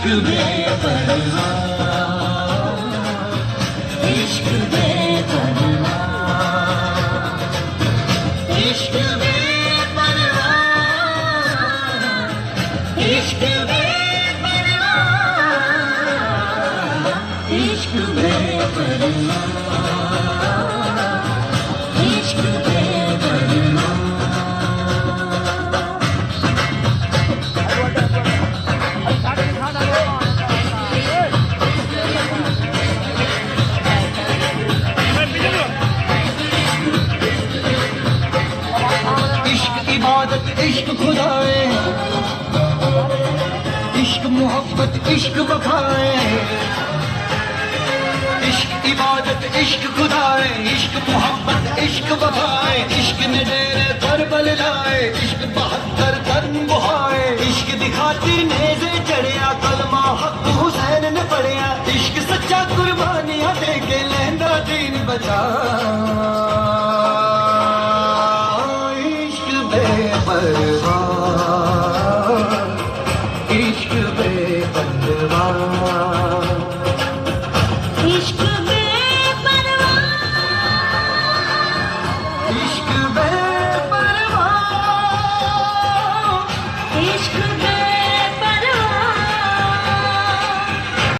इश्क बेपरवाह, इश्क बेपरवाह, इश्क बेपरवाह, इश्क बेपरवाह, इश्क बेपरवाह, इश्क बेपरवाह। इबादत इश्क खुदाए, इश्क मोहब्बत इश्क वफाए, इश्क इबादत इश्क खुदाए, इश्क मोहब्बत इश्क वफाए, इश्क ने डेरे करबल लाए, इश्क 72 तन बुहाए, इश्क दिखाती नेज़े चढ़िया, कलमा हक हुसैन ने पढ़िया, इश्क सच्चा कुर्बानियां दे के लहंदा दीन बचा। इश्क बेपरवाह, इश्क बेपरवाह।